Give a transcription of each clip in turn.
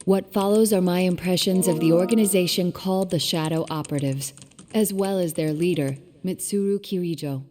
What follows are my impressions of the organization called the Shadow Operatives, as well as their leader, Mitsuru Kirijo.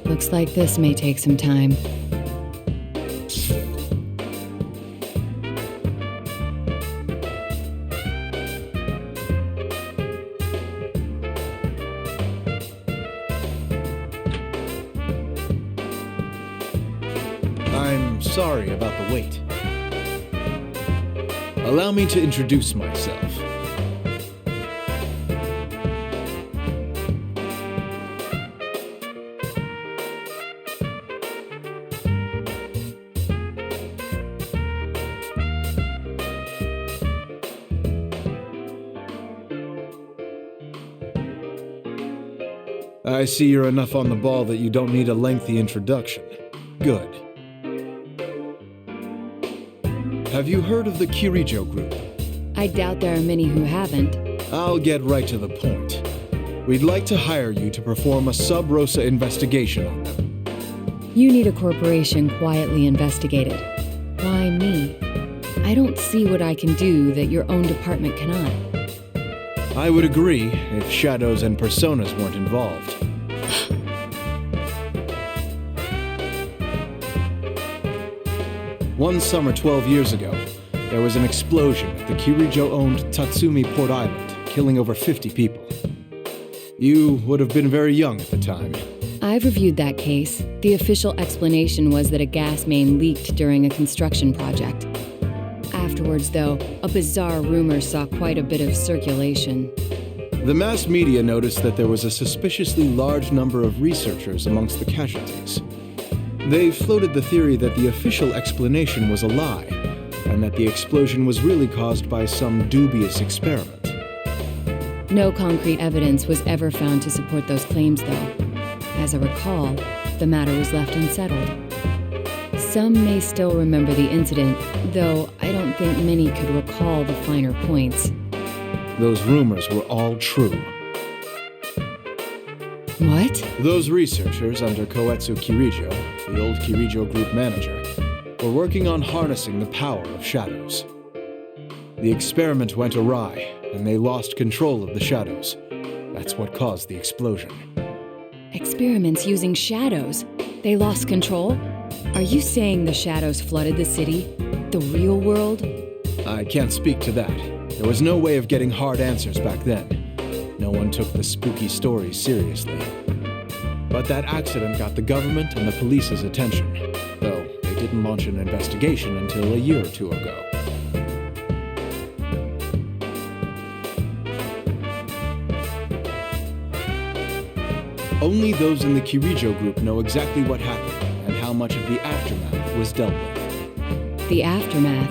Looks like this may take some time. I'm sorry about the wait. Allow me to introduce myself. I see you're enough on the ball that you don't need a lengthy introduction. Good. Have you heard of the Kirijo Group? I doubt there are many who haven't. I'll get right to the point. We'd like to hire you to perform a sub-rosa investigation on them. You need a corporation quietly investigated. Why me? I don't see what I can do that your own department cannot. I would agree if shadows and personas weren't involved. One summer 12 years ago, there was an explosion at the Kirijo-owned Tatsumi Port Island, killing over 50 people. You would have been very young at the time. I've reviewed that case. The official explanation was that a gas main leaked during a construction project. Afterwards, though, a bizarre rumor saw quite a bit of circulation. The mass media noticed that there was a suspiciously large number of researchers amongst the casualties. They floated the theory that the official explanation was a lie, and that the explosion was really caused by some dubious experiment. No concrete evidence was ever found to support those claims, though. As I recall, the matter was left unsettled. Some may still remember the incident, though I don't think many could recall the finer points. Those rumors were all true. What? Those researchers under Koetsu Kirijo, the old Kirijo group manager, were working on harnessing the power of shadows. The experiment went awry, and they lost control of the shadows. That's what caused the explosion. Experiments using shadows? They lost control? Are you saying the shadows flooded the city? The real world? I can't speak to that. There was no way of getting hard answers back then. No one took the spooky stories seriously. But that accident got the government and the police's attention, though they didn't launch an investigation until a year or two ago. Only those in the Kirijo group know exactly what happened and how much of the aftermath was dealt with. The aftermath?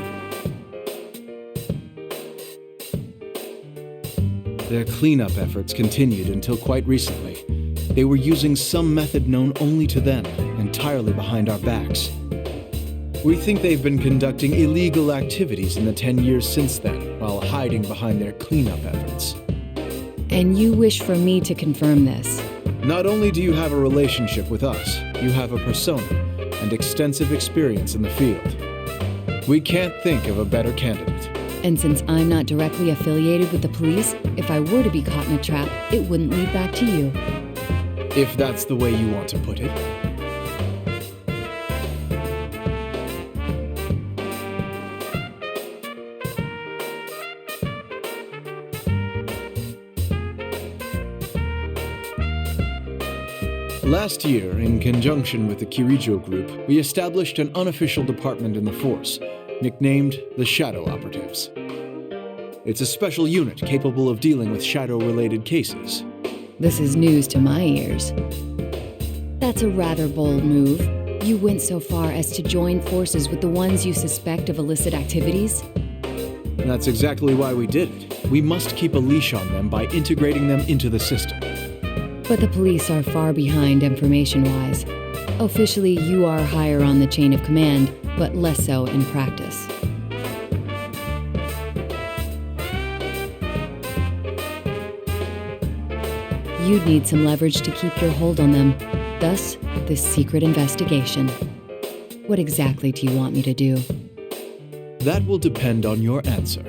Their cleanup efforts continued until quite recently, They were using some method known only to them, entirely behind our backs. We think they've been conducting illegal activities in the 10 years since then, while hiding behind their cleanup efforts. And you wish for me to confirm this? Not only do you have a relationship with us, you have a persona and extensive experience in the field. We can't think of a better candidate. And since I'm not directly affiliated with the police, if I were to be caught in a trap, it wouldn't lead back to you. If that's the way you want to put it. Last year, in conjunction with the Kirijo Group, we established an unofficial department in the force, nicknamed the Shadow Operatives. It's a special unit capable of dealing with shadow-related cases. This is news to my ears. That's a rather bold move. You went so far as to join forces with the ones you suspect of illicit activities? That's exactly why we did it. We must keep a leash on them by integrating them into the system. But the police are far behind information-wise. Officially, you are higher on the chain of command, but less so in practice. You'd need some leverage to keep your hold on them. Thus, this secret investigation. What exactly do you want me to do? That will depend on your answer.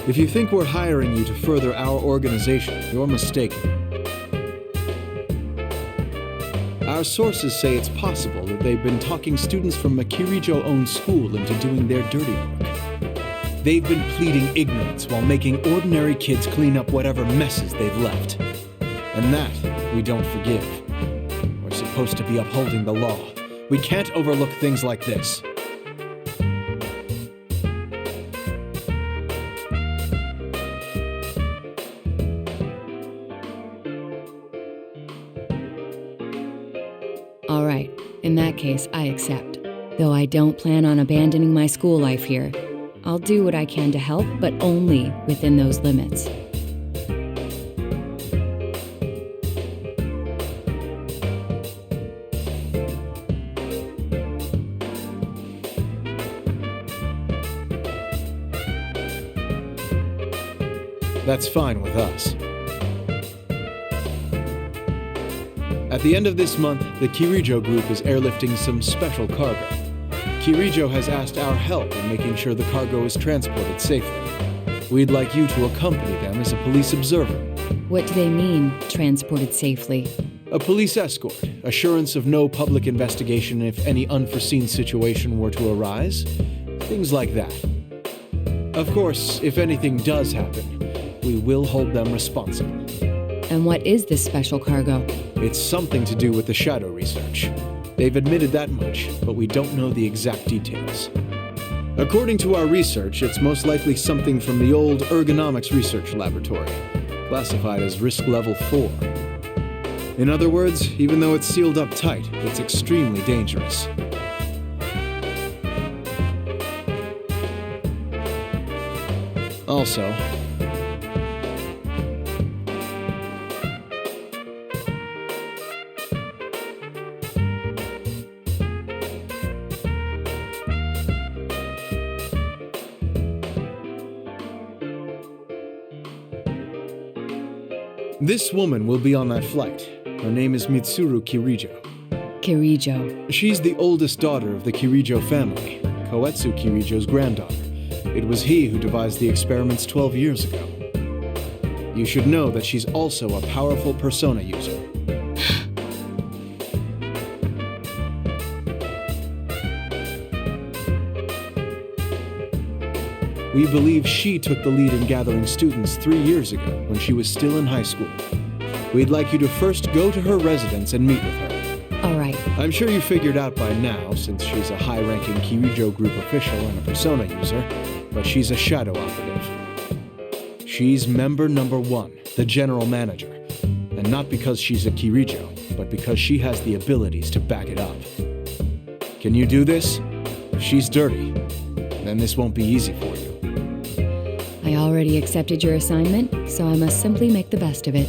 If you think we're hiring you to further our organization, you're mistaken. Our sources say it's possible that they've been talking students from a Kirijo-owned school into doing their dirty work. They've been pleading ignorance while making ordinary kids clean up whatever messes they've left. And that we don't forgive. We're supposed to be upholding the law. We can't overlook things like this. All right, in that case, I accept. Though I don't plan on abandoning my school life here. I'll do what I can to help, but only within those limits. That's fine with us. At the end of this month, the Kirijo Group is airlifting some special cargo. Kirijo has asked our help in making sure the cargo is transported safely. We'd like you to accompany them as a police observer. What do they mean, transported safely? A police escort, assurance of no public investigation if any unforeseen situation were to arise, things like that. Of course, if anything does happen, we will hold them responsible. And what is this special cargo? It's something to do with the shadow research. They've admitted that much, but we don't know the exact details. According to our research, it's most likely something from the old ergonomics research laboratory, classified as risk level 4. In other words, even though it's sealed up tight, it's extremely dangerous. Also, this woman will be on that flight. Her name is Mitsuru Kirijo. Kirijo. She's the oldest daughter of the Kirijo family, Koetsu Kirijo's granddaughter. It was he who devised the experiments 12 years ago. You should know that she's also a powerful persona user. We believe she took the lead in gathering students 3 years ago when she was still in high school. We'd like you to first go to her residence and meet with her. All right. I'm sure you figured out by now, since she's a high-ranking Kirijo Group official and a persona user, but she's a shadow operative. She's member number 1, the general manager, and not because she's a Kirijo, but because she has the abilities to back it up. Can you do this? If she's dirty, then this won't be easy for you. I already accepted your assignment, so I must simply make the best of it.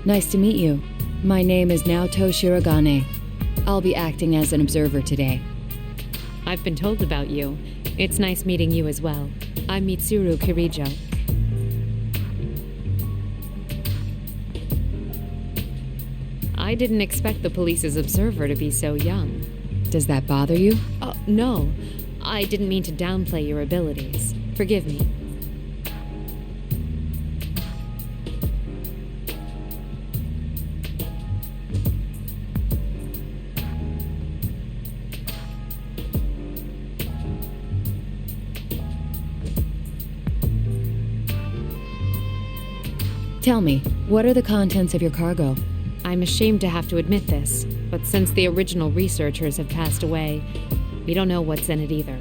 Nice to meet you. My name is Naoto Shirogane. I'll be acting as an observer today. I've been told about you. It's nice meeting you as well. I'm Mitsuru Kirijo. I didn't expect the police's observer to be so young. Does that bother you? No. I didn't mean to downplay your abilities. Forgive me. Tell me, what are the contents of your cargo? I'm ashamed to have to admit this, but since the original researchers have passed away, we don't know what's in it either.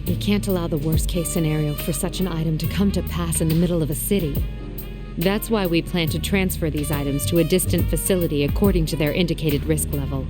We can't allow the worst-case scenario for such an item to come to pass in the middle of a city. That's why we plan to transfer these items to a distant facility according to their indicated risk level.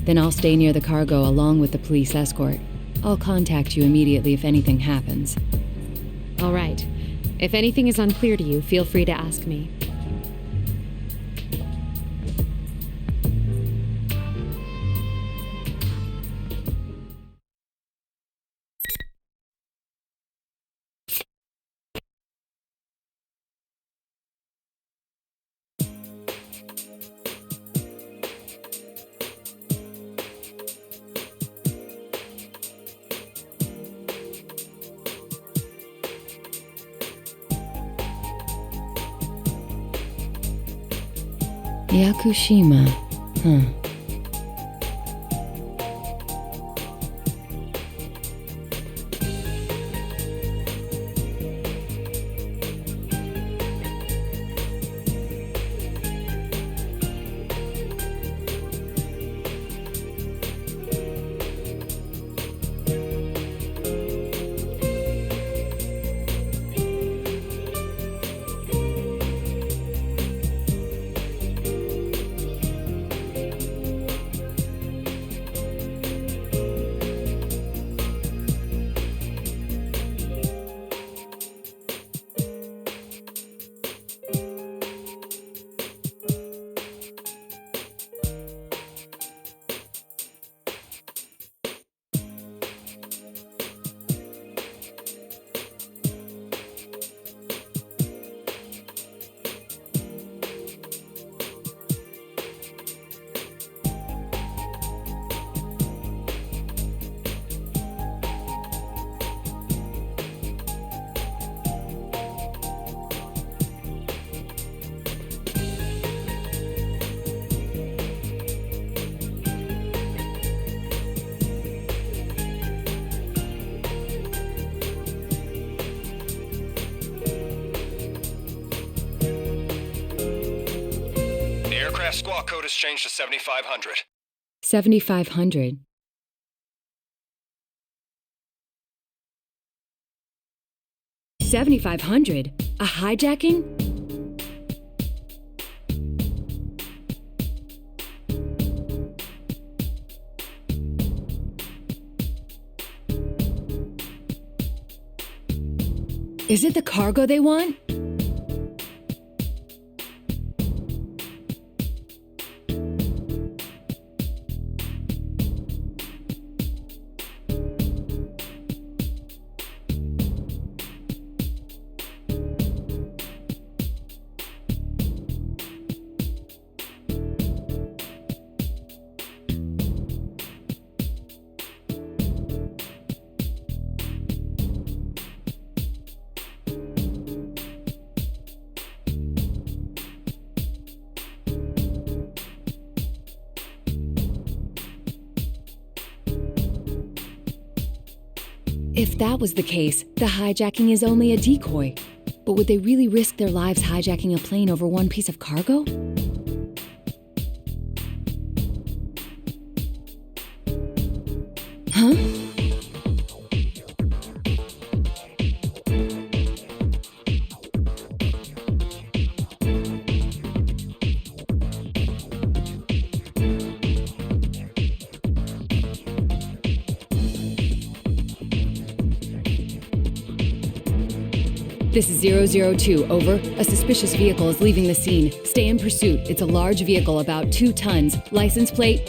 Then I'll stay near the cargo along with the police escort. I'll contact you immediately if anything happens. All right. If anything is unclear to you, feel free to ask me. Yakushima, huh. Squawk code has changed to 7500. 7500? $7,500? A hijacking? Is it the cargo they want? If that was the case, the hijacking is only a decoy. But would they really risk their lives hijacking a plane over one piece of cargo? Huh? This is 002, over. A suspicious vehicle is leaving the scene. Stay in pursuit. It's a large vehicle, about 2 tons. License plate...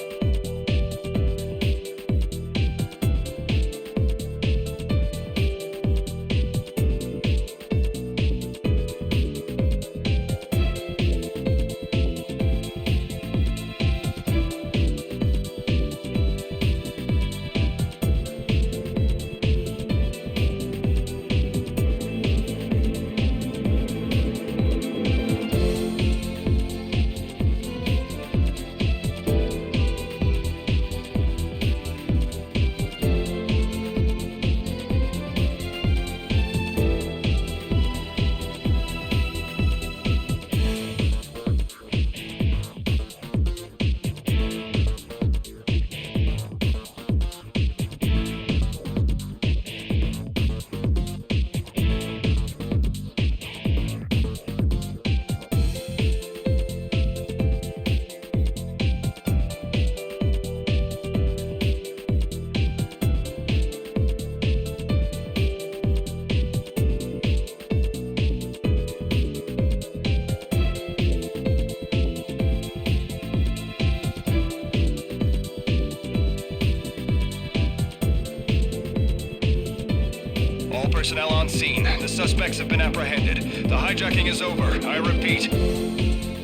Personnel on scene. The suspects have been apprehended. The hijacking is over. I repeat.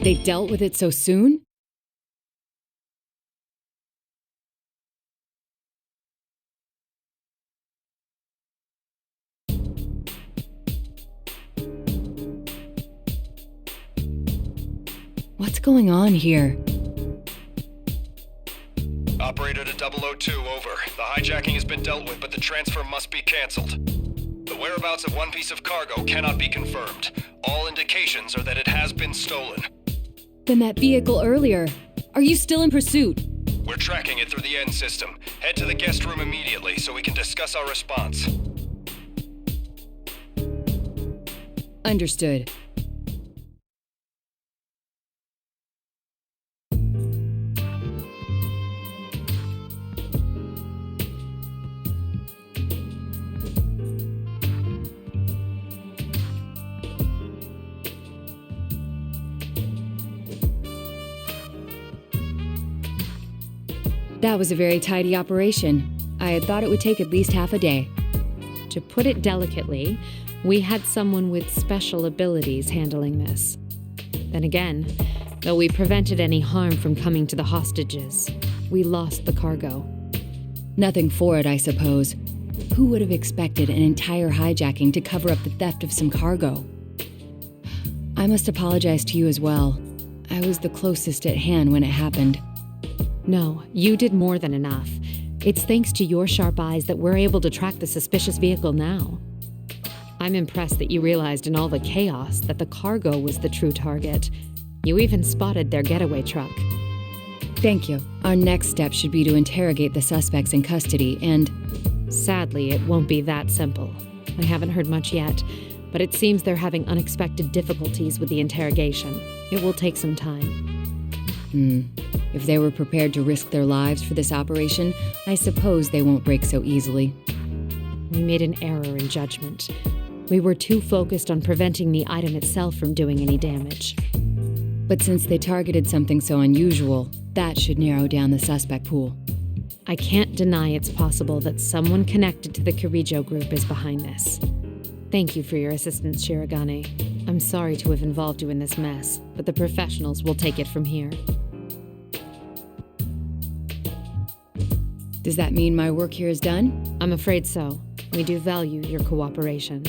They dealt with it so soon? What's going on here? Operator to 002, over. The hijacking has been dealt with, but the transfer must be canceled. The whereabouts of one piece of cargo cannot be confirmed. All indications are that it has been stolen. Then that vehicle earlier. Are you still in pursuit? We're tracking it through the end system. Head to the guest room immediately so we can discuss our response. Understood. That was a very tidy operation. I had thought it would take at least half a day. To put it delicately, we had someone with special abilities handling this. Then again, though we prevented any harm from coming to the hostages, we lost the cargo. Nothing for it, I suppose. Who would have expected an entire hijacking to cover up the theft of some cargo? I must apologize to you as well. I was the closest at hand when it happened. No, you did more than enough. It's thanks to your sharp eyes that we're able to track the suspicious vehicle now. I'm impressed that you realized in all the chaos that the cargo was the true target. You even spotted their getaway truck. Thank you. Our next step should be to interrogate the suspects in custody and... Sadly, it won't be that simple. I haven't heard much yet, but it seems they're having unexpected difficulties with the interrogation. It will take some time. If they were prepared to risk their lives for this operation, I suppose they won't break so easily. We made an error in judgment. We were too focused on preventing the item itself from doing any damage. But since they targeted something so unusual, that should narrow down the suspect pool. I can't deny it's possible that someone connected to the Kirijo group is behind this. Thank you for your assistance, Shirogane. I'm sorry to have involved you in this mess, but the professionals will take it from here. Does that mean my work here is done? I'm afraid so. We do value your cooperation.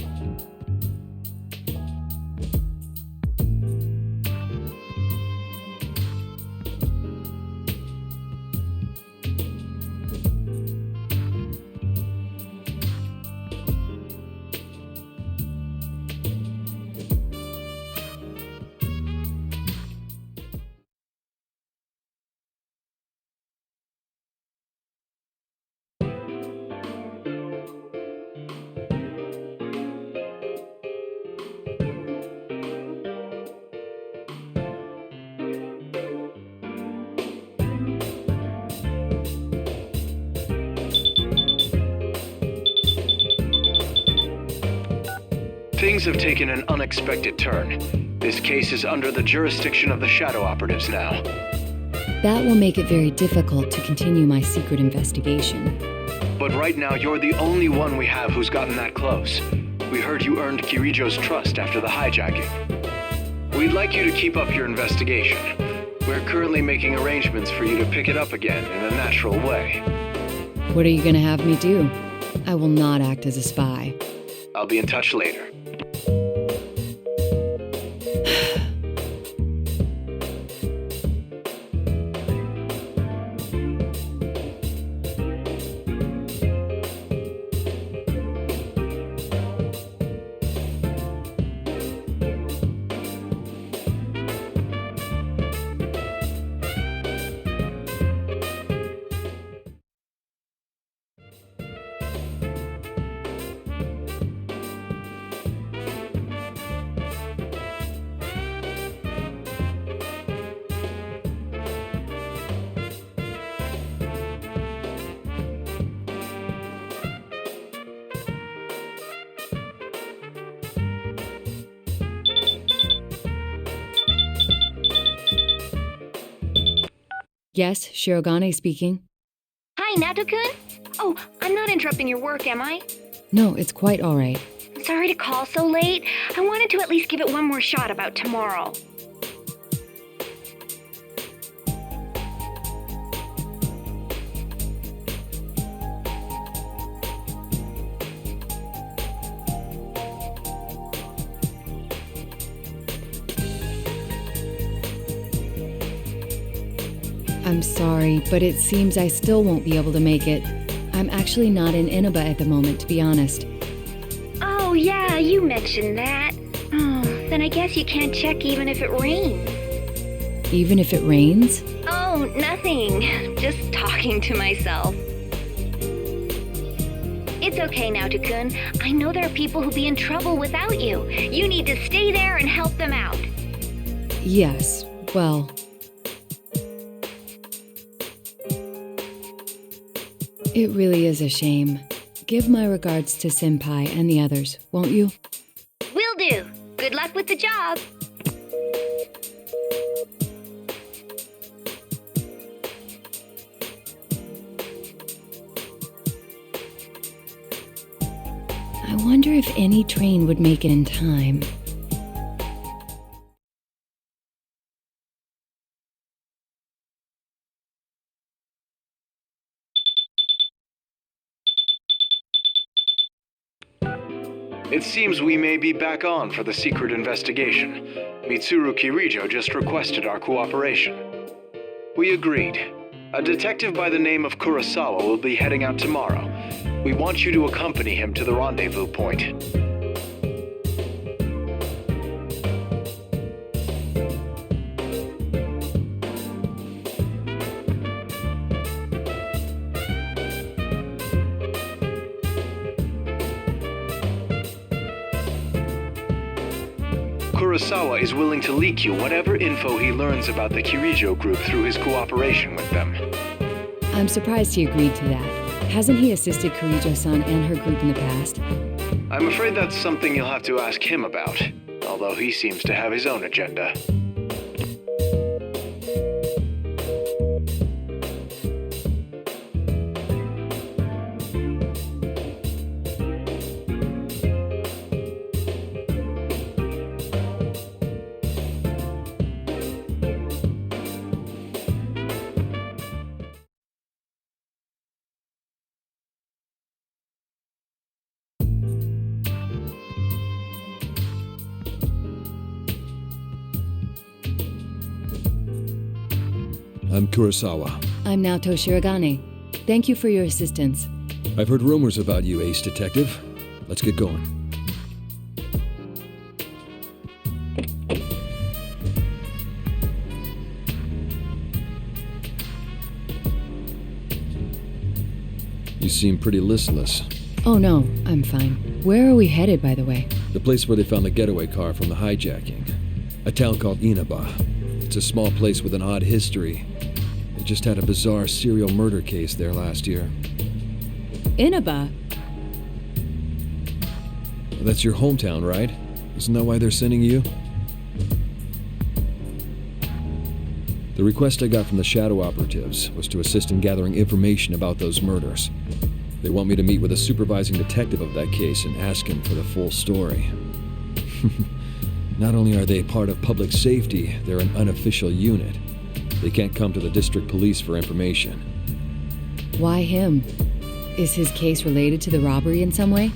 Things have taken an unexpected turn. This case is under the jurisdiction of the Shadow Operatives now. That will make it very difficult to continue my secret investigation. But right now, you're the only one we have who's gotten that close. We heard you earned Kirijo's trust after the hijacking. We'd like you to keep up your investigation. We're currently making arrangements for you to pick it up again in a natural way. What are you going to have me do? I will not act as a spy. I'll be in touch later. Yes, Shirogane speaking. Hi, Naoto-kun? Oh, I'm not interrupting your work, am I? No, it's quite all right. Sorry to call so late. I wanted to at least give it one more shot about tomorrow. I'm sorry, but it seems I still won't be able to make it. I'm actually not in Inaba at the moment, to be honest. Oh, yeah, you mentioned that. Oh, then I guess you can't check even if it rains. Even if it rains? Oh, nothing. Just talking to myself. It's okay, Naoto-kun. I know there are people who'll be in trouble without you. You need to stay there and help them out. Yes, well... It really is a shame. Give my regards to Senpai and the others, won't you? Will do. Good luck with the job. I wonder if any train would make it in time. It seems we may be back on for the secret investigation. Mitsuru Kirijo just requested our cooperation. We agreed. A detective by the name of Kurosawa will be heading out tomorrow. We want you to accompany him to the rendezvous point. Kurosawa is willing to leak you whatever info he learns about the Kirijo group through his cooperation with them. I'm surprised he agreed to that. Hasn't he assisted Kirijo-san and her group in the past? I'm afraid that's something you'll have to ask him about, although he seems to have his own agenda. I'm Kurosawa. I'm Naoto Shirogane. Thank you for your assistance. I've heard rumors about you, Ace Detective. Let's get going. You seem pretty listless. Oh no, I'm fine. Where are we headed, by the way? The place where they found the getaway car from the hijacking. A town called Inaba. It's a small place with an odd history. They just had a bizarre serial murder case there last year. Inaba? That's your hometown, right? Isn't that why they're sending you? The request I got from the Shadow Operatives was to assist in gathering information about those murders. They want me to meet with a supervising detective of that case and ask him for the full story. Not only are they part of public safety, they're an unofficial unit. They can't come to the district police for information. Why him? Is his case related to the robbery in some way?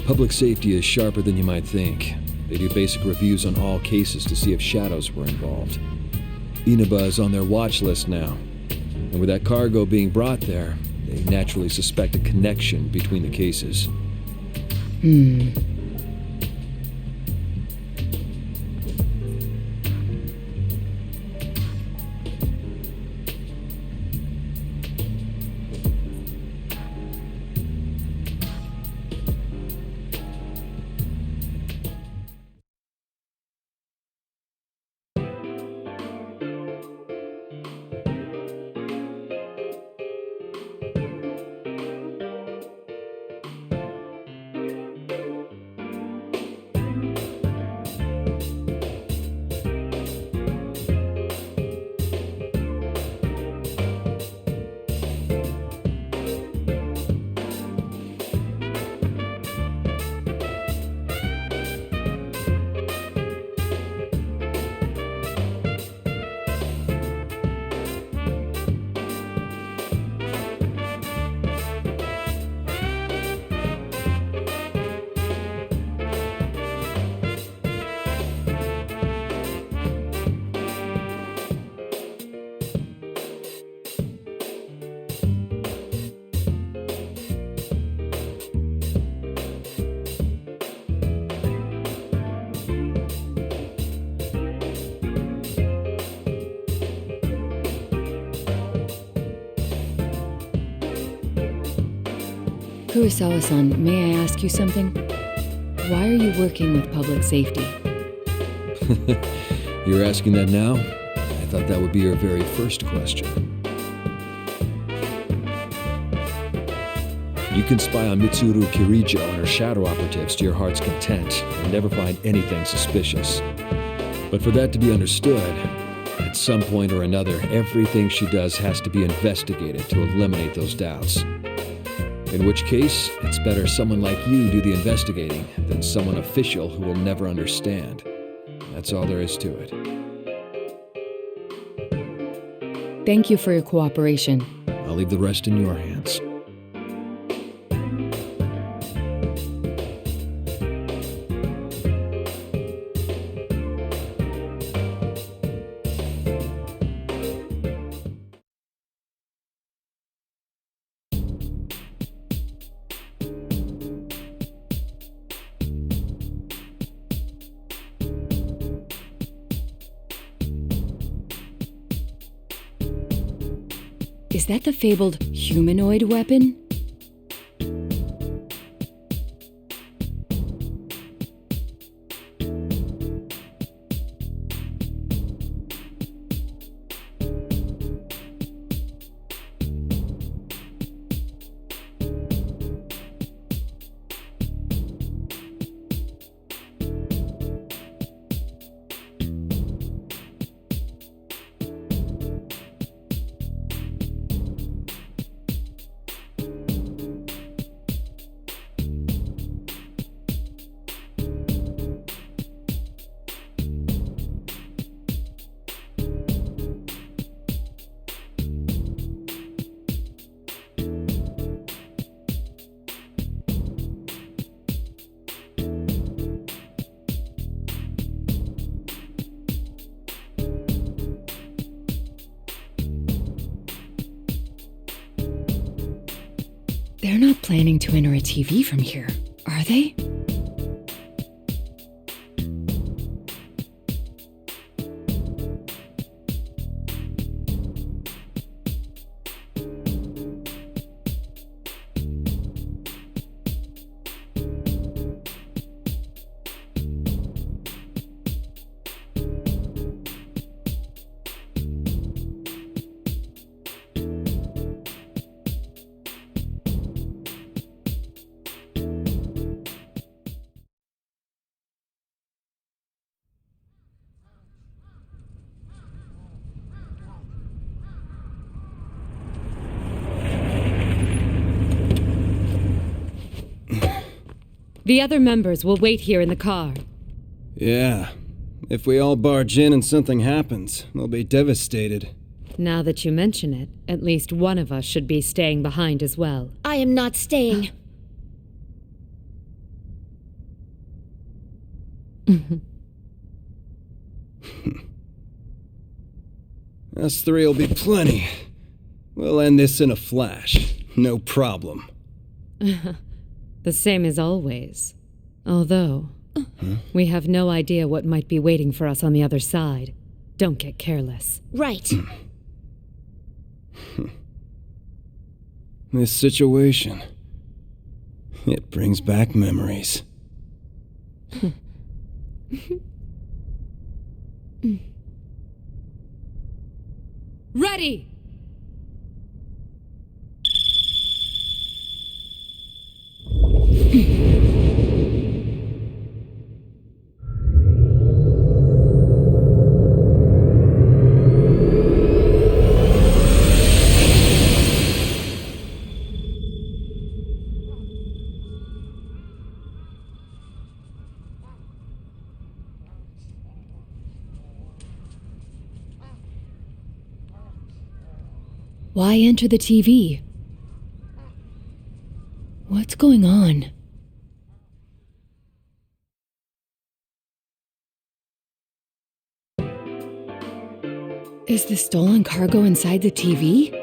Public safety is sharper than you might think. They do basic reviews on all cases to see if shadows were involved. Inaba is on their watch list now. And with that cargo being brought there, they naturally suspect a connection between the cases. Kurosawa-san, may I ask you something? Why are you working with public safety? You're asking that now? I thought that would be your very first question. You can spy on Mitsuru Kirijo and her shadow operatives to your heart's content and never find anything suspicious. But for that to be understood, at some point or another, everything she does has to be investigated to eliminate those doubts. In which case, it's better someone like you do the investigating than someone official who will never understand. That's all there is to it. Thank you for your cooperation. I'll leave the rest in your hands. Is that the fabled humanoid weapon? They're not planning to enter a TV from here, are they? The other members will wait here in the car. Yeah. If we all barge in and something happens, they'll be devastated. Now that you mention it, at least one of us should be staying behind as well. I am not staying. Us three will be plenty. We'll end this in a flash. No problem. The same as always. Although, we have no idea what might be waiting for us on the other side. Don't get careless. Right. This situation, it brings back memories. Ready! Why enter the TV? What's going on? Is the stolen cargo inside the TV?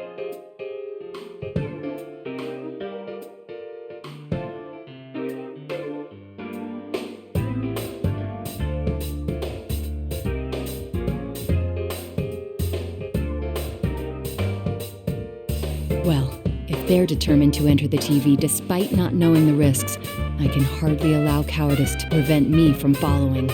Well, if they're determined to enter the TV despite not knowing the risks, I can hardly allow cowardice to prevent me from following.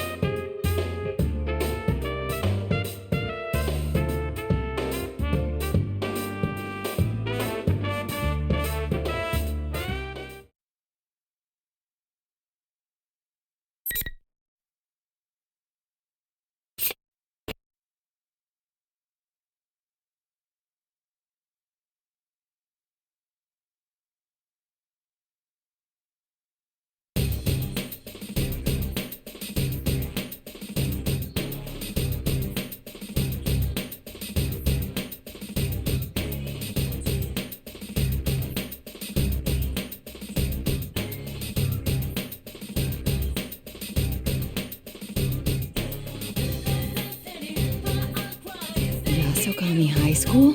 Yasogami High School?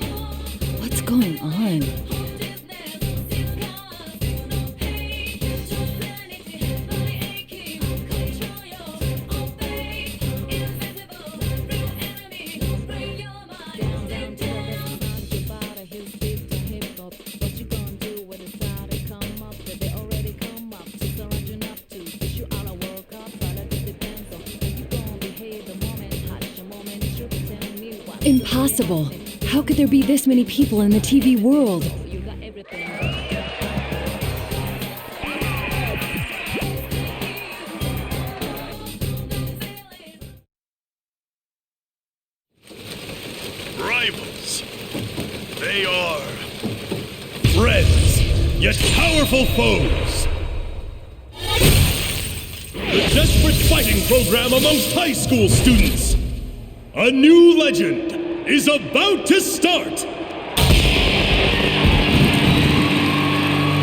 What's going on? Impossible! How could there be this many people in the TV world? Rivals. They are friends, yet powerful foes. The desperate fighting program amongst high school students. A new legend is about to start!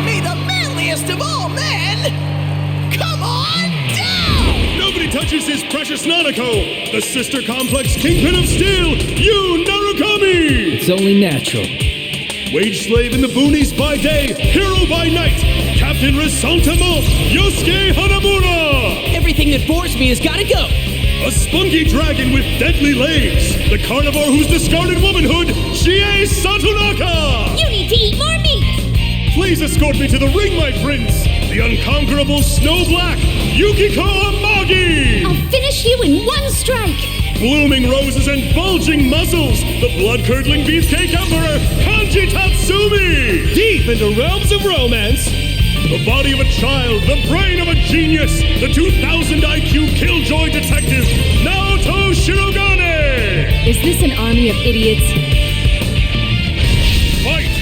May the manliest of all men come on down! Nobody touches his precious Nanako, the sister complex kingpin of steel, Yu Narukami! It's only natural. Wage slave in the boonies by day, hero by night, Captain Resentiment, Yosuke Hanamura! Everything that bores me has gotta go! A spunky dragon with deadly legs, the carnivore who's discarded womanhood, Chie Satonaka! You need to eat more meat! Please escort me to the ring, my prince! The unconquerable Snow Black, Yukiko Amagi! I'll finish you in one strike! Blooming roses and bulging muzzles, the blood-curdling beefcake emperor, Kanji Tatsumi! Deep into realms of romance! The body of a child, the brain of a genius, the 2000 IQ killjoy detective, Naoto Shirogane! Is this an army of idiots? Fight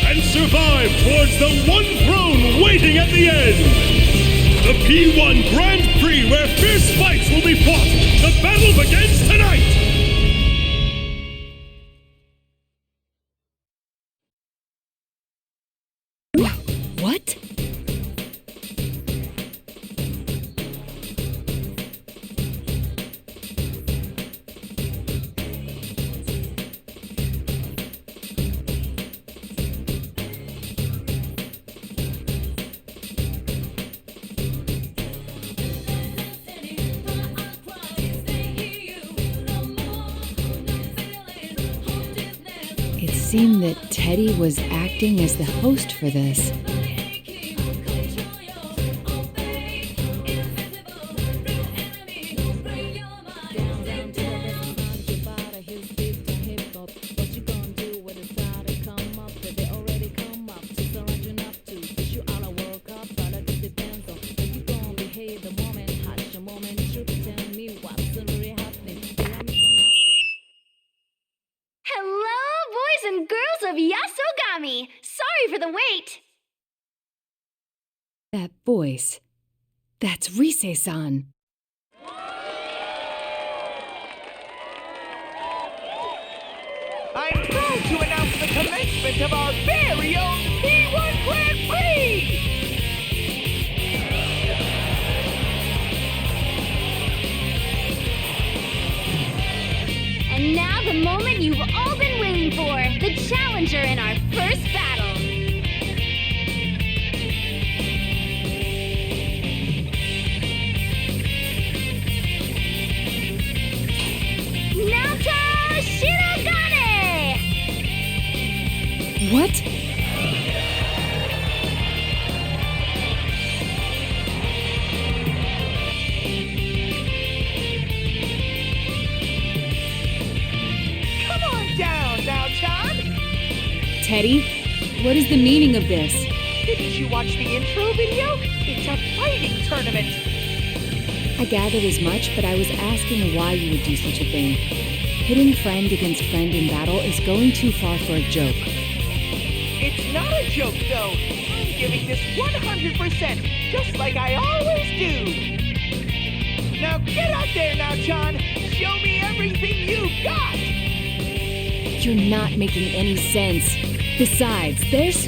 and survive towards the one throne waiting at the end! The P1 Grand Prix where fierce fights will be fought! The battle begins tonight! What? It seemed that Teddy was acting as the host for this. Sorry for the wait. That voice. That's Rise-san. I'm proud to announce the commencement of our very own P1 Grand Prix! And now the moment you've all been waiting for, the challenger in our first battle. Naoto Shirogane! What? Come on down, Now-chan! Teddy, what is the meaning of this? Didn't you watch the intro video? It's a fighting tournament! I gathered as much, but I was asking why you would do such a thing. Pitting friend against friend in battle is going too far for a joke. It's not a joke, though. I'm giving this 100%, just like I always do. Now get out there, Now-chan. Show me everything you've got. You're not making any sense. Besides, there's...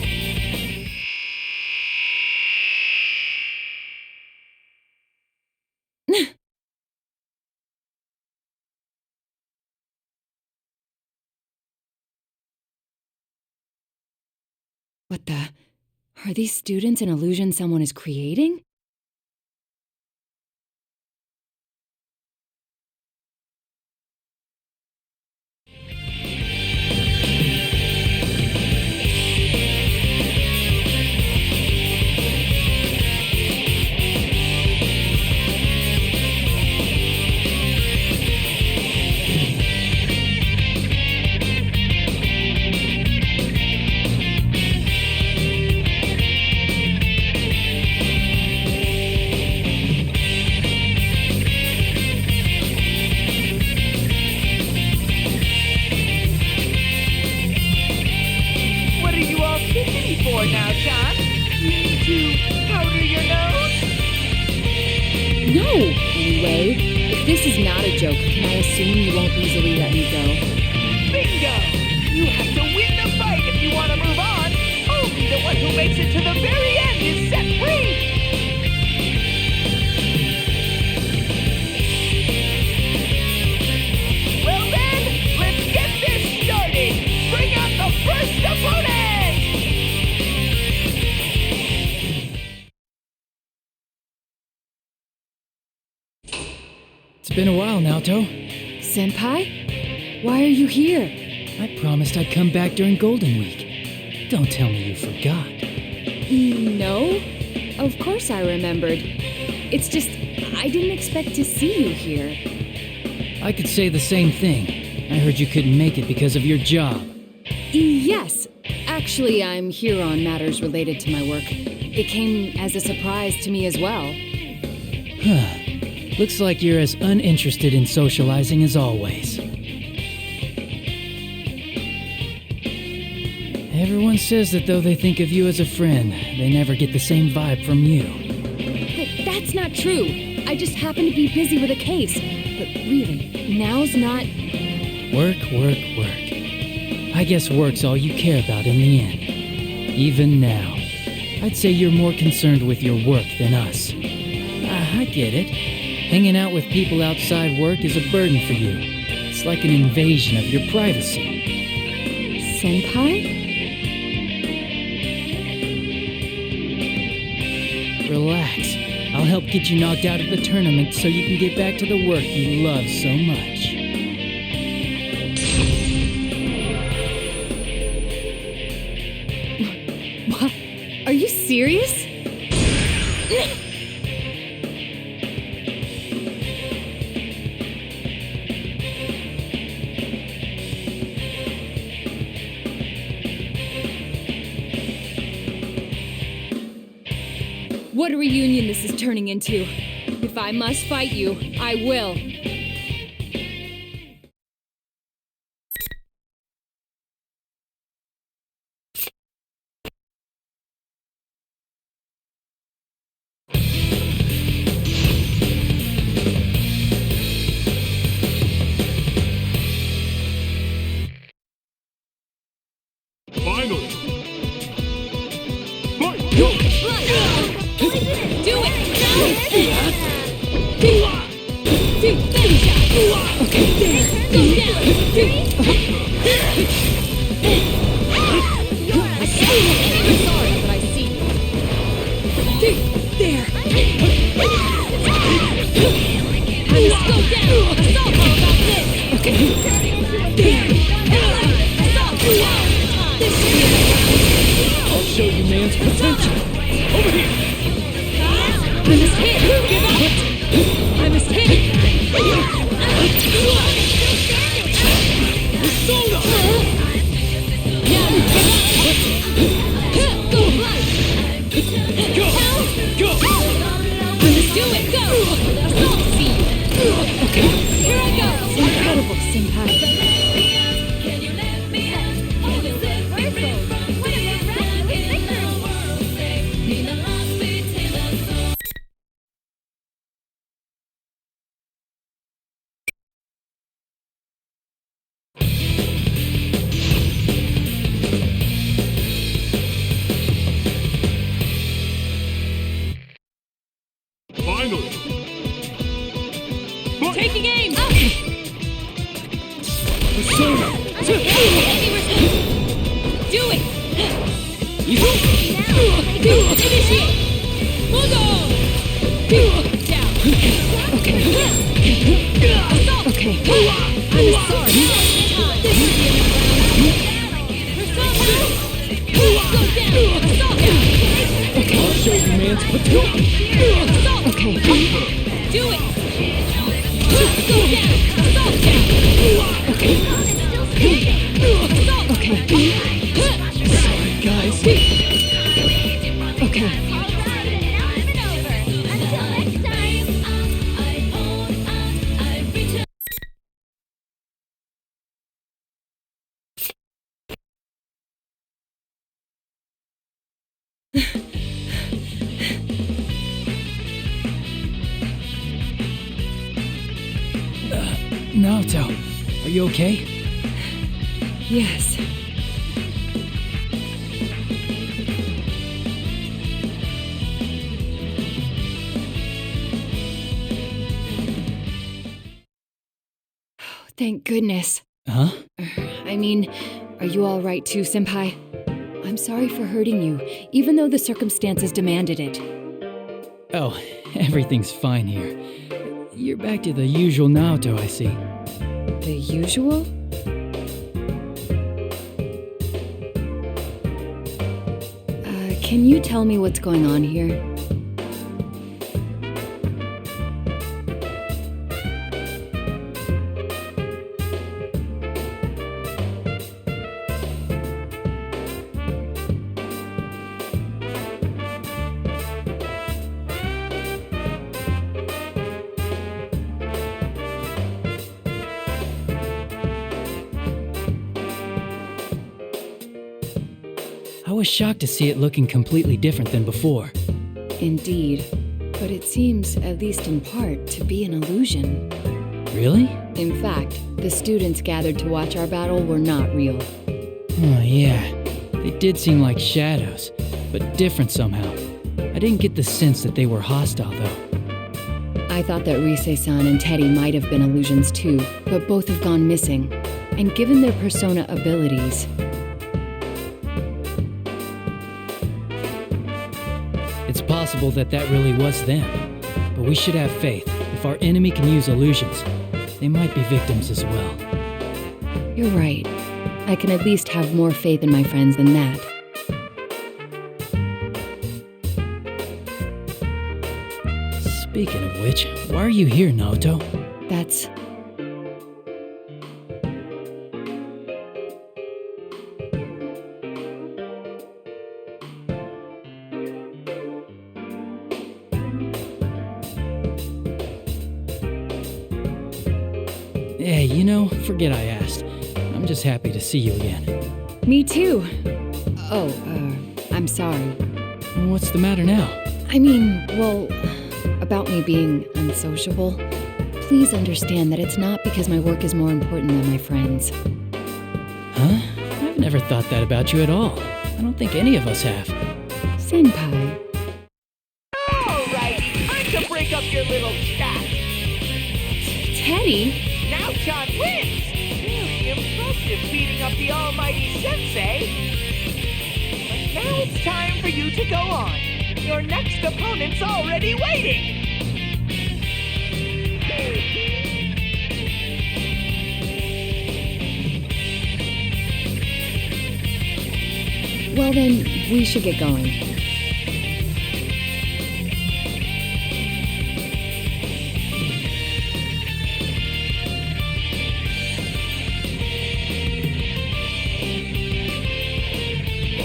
What the? Are these students an illusion someone is creating? Now-chan, you need to powder your nose? No! Anyway, if this is not a joke, can I assume you won't easily let me go? Bingo! You have to win the fight if you want to move on. Only the one who makes it to the very end is set free! Well then, let's get this started! Bring out the first opponent! It's been a while, Naoto. Senpai? Why are you here? I promised I'd come back during Golden Week. Don't tell me you forgot. No, of course I remembered. It's just, I didn't expect to see you here. I could say the same thing. I heard you couldn't make it because of your job. Yes, actually I'm here on matters related to my work. It came as a surprise to me as well. Looks like you're as uninterested in socializing as always. Everyone says that though they think of you as a friend, they never get the same vibe from you. That's not true. I just happen to be busy with a case. But really, now's not... Work. I guess work's all you care about in the end. Even now. I'd say you're more concerned with your work than us. I get it. Hanging out with people outside work is a burden for you. It's like an invasion of your privacy. Senpai? Relax. I'll help get you knocked out of the tournament so you can get back to the work you love so much. What? Are you serious? What a reunion this is turning into. If I must fight you, I will. Finally! I'll show you man's potential. Over here. I must hit! Give up! I must hit! Persona! Now, go! Go! Let's do it! Go! Assault seed! Okay, here I go! Incredible, Senpai. Finally! Taking aim! Persona! Do it! Initiate! Hold on! Down! Okay. Assault! Okay. I'm sorry. This is the Go down! Assault down! Okay. I'll show you man's potential. Assault! Okay. Do it! Go down! Assault down! Okay. Assault! Okay. Sorry, guys. Okay. Naoto, are you okay? Yes. Thank goodness. Huh? I mean, are you all right too, Senpai? I'm sorry for hurting you, even though the circumstances demanded it. Oh, everything's fine here. you're back to the usual Naoto, I see. The usual? Can you tell me what's going on here? I was shocked to see it looking completely different than before. Indeed. But it seems, at least in part, to be an illusion. Really? In fact, the students gathered to watch our battle were not real. Oh, yeah. They did seem like shadows, but different somehow. I didn't get the sense that they were hostile, though. I thought that Rise-san and Teddy might have been illusions too, but both have gone missing. And given their persona abilities... It's possible that really was them. But we should have faith. If our enemy can use illusions, they might be victims as well. You're right. I can at least have more faith in my friends than that. Speaking of which, why are you here, Naoto? That's... Hey, forget I asked. I'm just happy to see you again. Me too. Oh, I'm sorry. What's the matter now? I mean, well, about me being unsociable. Please understand that it's not because my work is more important than my friends. Huh? I've never thought that about you at all. I don't think any of us have. Senpai. Alrighty, time to break up your little chat. Teddy? Now John wins! Really impressive beating up the almighty sensei. But now it's time for you to go on. Your next opponent's already waiting! Well then, we should get going.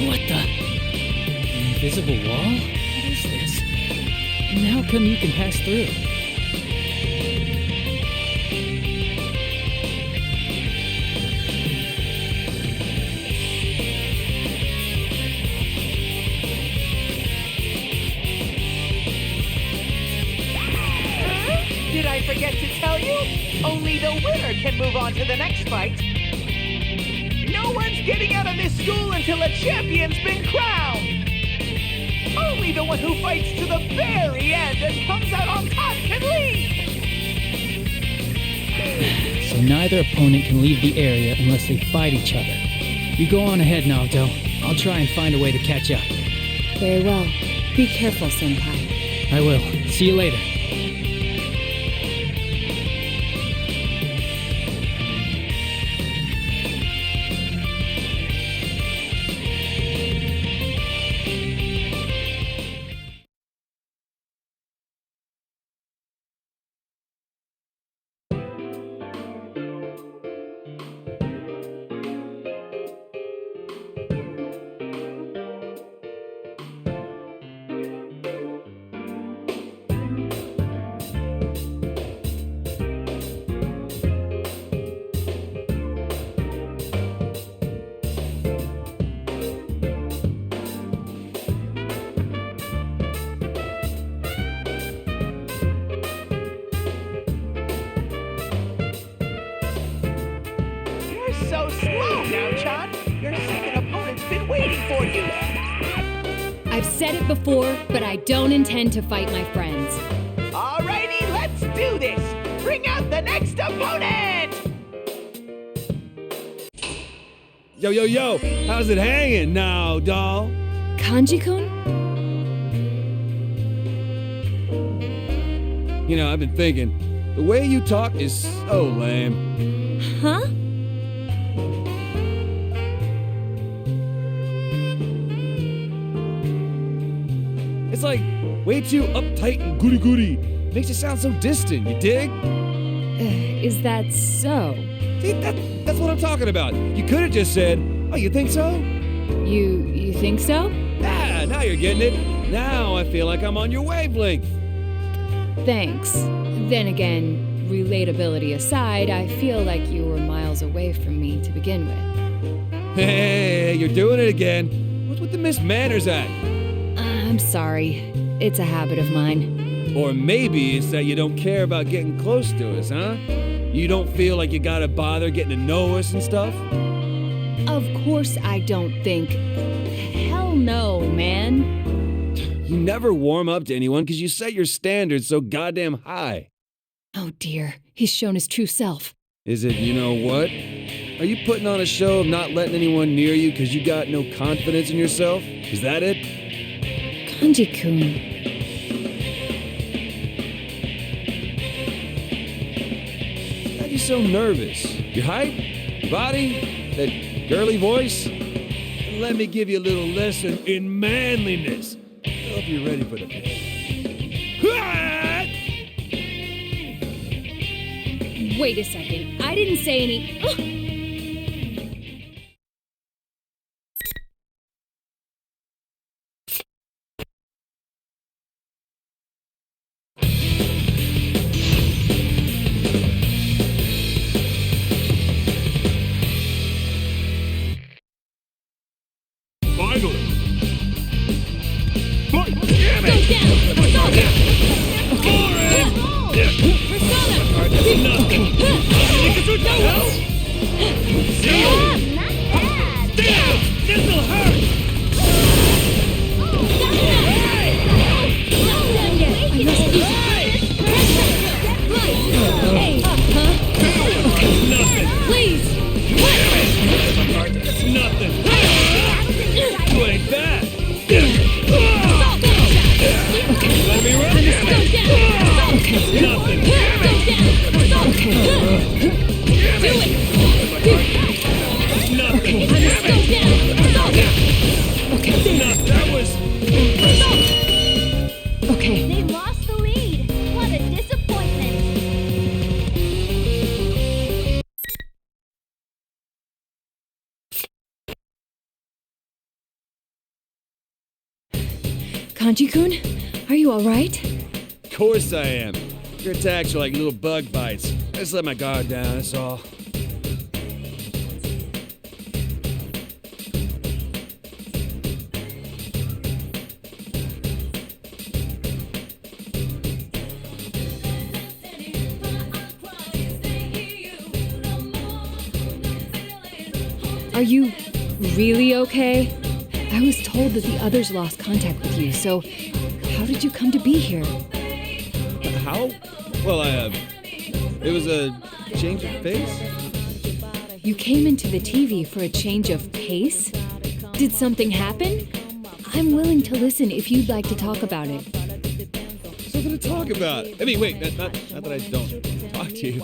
What the? An invisible wall? What is this? And how come you can pass through? Did I forget to tell you? Only the winner can move on to the next fight. No one's getting out of this school until a champion's been crowned. Only the one who fights to the very end and comes out on top can leave. So neither opponent can leave the area unless they fight each other. You go on ahead, Naoto. I'll try and find a way to catch up. Very well. Be careful, Senpai. I will. See you later. So slow now, John. Your second opponent's been waiting for you. I've said it before, but I don't intend to fight my friends. Alrighty, let's do this. Bring out the next opponent. Yo, how's it hanging now, doll? Kanji-kun? I've been thinking, The way you talk is so lame. Huh? It's like way too uptight and goody-goody. Makes you sound so distant, you dig? Is that so? See, that's what I'm talking about. You could have just said, oh, you think so? You think so? Ah, now you're getting it. Now I feel like I'm on your wavelength. Thanks. Then again, relatability aside, I feel like you were miles away from me to begin with. Hey, you're doing it again. What's with the Miss Manners act? I'm sorry. It's a habit of mine. Or maybe it's that you don't care about getting close to us, huh? You don't feel like you gotta bother getting to know us and stuff? Of course I don't think. Hell no, man. You never warm up to anyone because you set your standards so goddamn high. Oh dear, he's shown his true self. Is it, you know what? Are you putting on a show of not letting anyone near you because you got no confidence in yourself? Is that it? Kanji-kun. Why are you so nervous? Your height? Your body? That girly voice? Let me give you a little lesson in manliness. I hope you're ready for the pitch. Wait a second, I didn't say any. Finally! Fight! Damn it! Go down! Persona! Persona! Nothing! See? Not bad. Damn! This'll hurt! Hey! Huh? Nothing! Please! That's nothing! You ain't bad! Let me run! Nothing! Nothing! That was impressive! Okay. They lost the lead. What a disappointment. Kanji-kun, are you alright? Of course I am. Your attacks are like little bug bites. I just let my guard down, that's all. Are you really okay? I was told that the others lost contact with you, so how did you come to be here? How? Well, it was a change of pace. You came into the TV for a change of pace? Did something happen? I'm willing to listen if you'd like to talk about it. There's nothing to talk about. I mean, wait, not that I don't talk to you.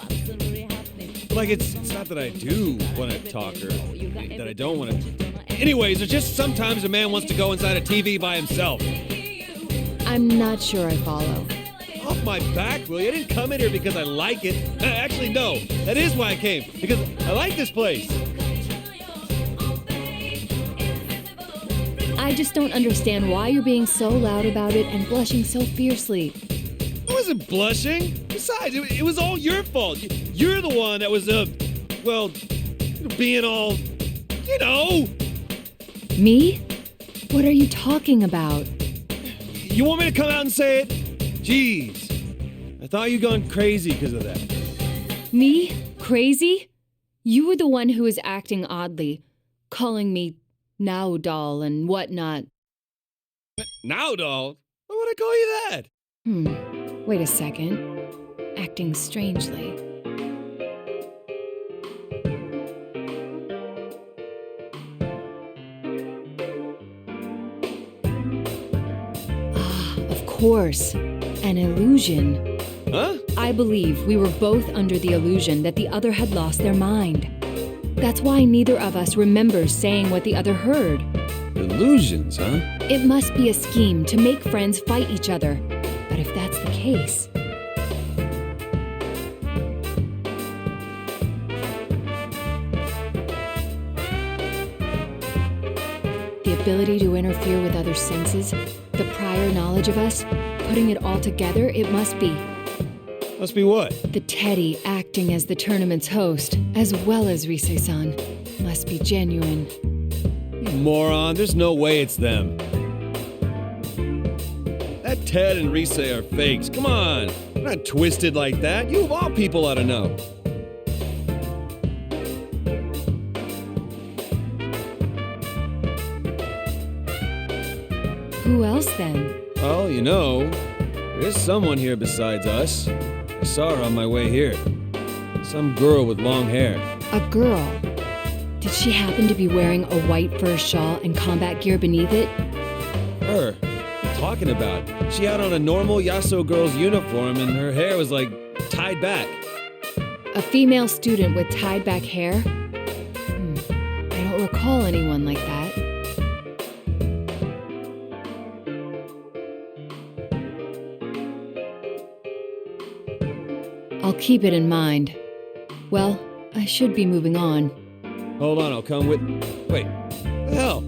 Like, it's not that I do want to talk or that I don't want to. Anyways, it's just sometimes a man wants to go inside a TV by himself. I'm not sure I follow. Off my back, will you? I didn't come in here because I like it. Actually, no. That is why I came. Because I like this place. I just don't understand why you're being so loud about it and blushing so fiercely. I wasn't blushing. Besides, it was all your fault. You're the one that was, well, being all, you know. Me? What are you talking about? You want me to come out and say it? Jeez. I thought you'd gone crazy because of that. Me? Crazy? You were the one who was acting oddly, calling me now doll and whatnot. Now doll? Why would I call you that? Wait a second. Acting strangely. Ah, of course. An illusion. Huh? I believe we were both under the illusion that the other had lost their mind. That's why neither of us remembers saying what the other heard. Illusions, huh? It must be a scheme to make friends fight each other. But if that's the case... The ability to interfere with other senses, the prior knowledge of us, putting it all together, it must be. Must be what? The Teddy acting as the tournament's host, as well as Rise-san, must be genuine. You moron, there's no way it's them. That Ted and Rise are fakes. Come on, they're not twisted like that. You of all people ought to know. Who else then? Well, you know, there is someone here besides us. I saw her on my way here. Some girl with long hair. A girl? Did she happen to be wearing a white fur shawl and combat gear beneath it? Her? What are you talking about? She had on a normal Yasuo girl's uniform and her hair was like tied back. A female student with tied back hair? I don't recall anyone like that. I'll keep it in mind. Well, I should be moving on. Hold on, I'll come with... Wait, what the hell?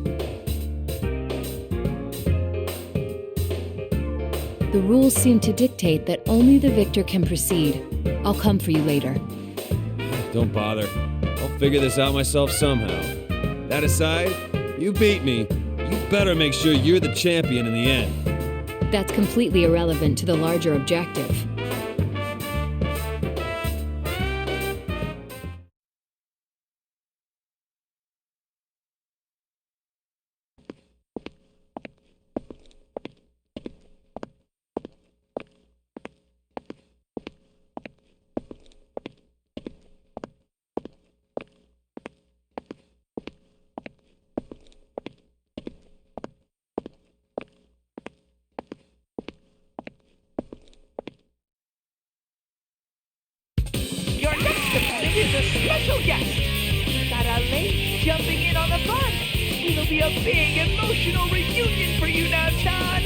The rules seem to dictate that only the victor can proceed. I'll come for you later. Don't bother. I'll figure this out myself somehow. That aside, you beat me. You better make sure you're the champion in the end. That's completely irrelevant to the larger objective. Is a special guest. Got a late jumping in on the fun. It'll be a big emotional reunion for you now, Chan.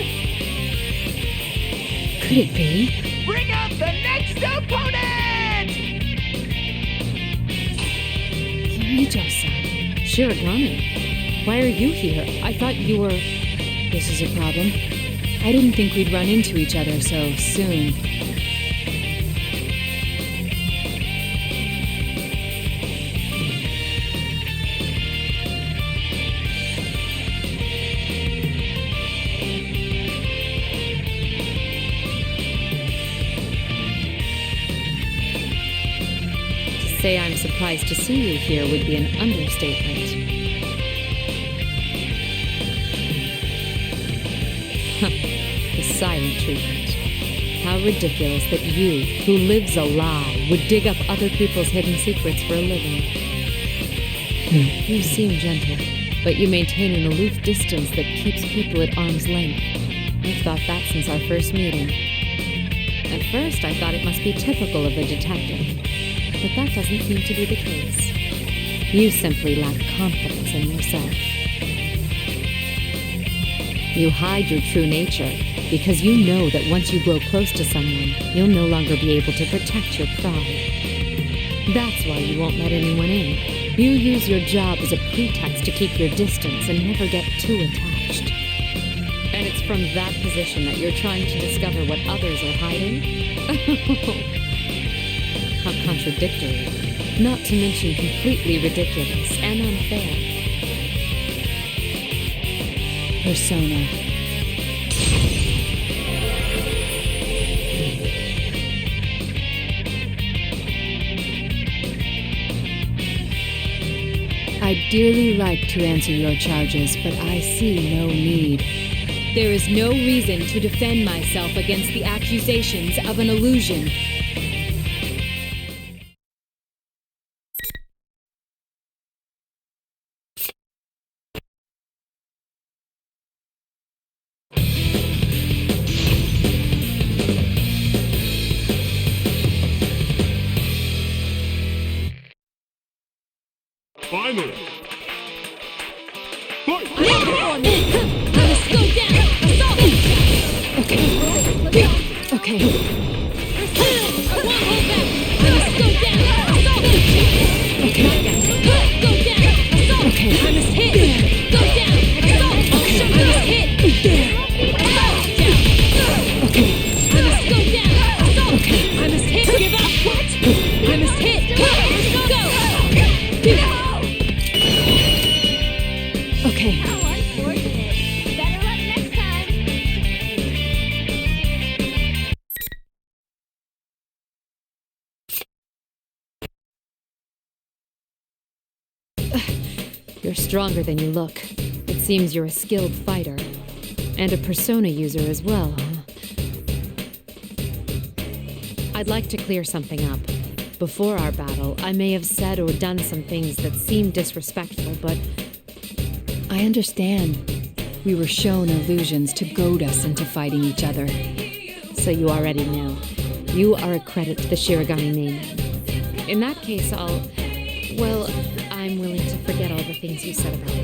Could it be? Bring out the next opponent! Kirijo-san. Shirogane. Why are you here? I thought you were... This is a problem. I didn't think we'd run into each other so soon. Say I'm surprised to see you here would be an understatement. The silent treatment. How ridiculous that you, who lives a lie, would dig up other people's hidden secrets for a living. You seem gentle, but you maintain an aloof distance that keeps people at arm's length. I've thought that since our first meeting. At first, I thought it must be typical of a detective. But that doesn't seem to be the case. You simply lack confidence in yourself. You hide your true nature because you know that once you grow close to someone, you'll no longer be able to protect your pride. That's why you won't let anyone in. You use your job as a pretext to keep your distance and never get too attached. And it's from that position that you're trying to discover what others are hiding? How contradictory, not to mention completely ridiculous and unfair. Persona. I'd dearly like to answer your charges, but I see no need. There is no reason to defend myself against the accusations of an illusion. handle it. Fight! Let's go down! Okay. I won't hold back! Let's go down! Okay. Go down! Okay. I must hit! Go down! Okay. I must hit! Okay. I must go down! Okay. I must hit! Give up! What? I must hit! Go! Okay. Better luck next time. You're stronger than you look. It seems you're a skilled fighter. And a persona user as well, huh? I'd like to clear something up. Before our battle, I may have said or done some things that seemed disrespectful, but I understand. We were shown illusions to goad us into fighting each other. so you already know. You are a credit to the Shirogane name. In that case, I'm willing to forget all the things you said about my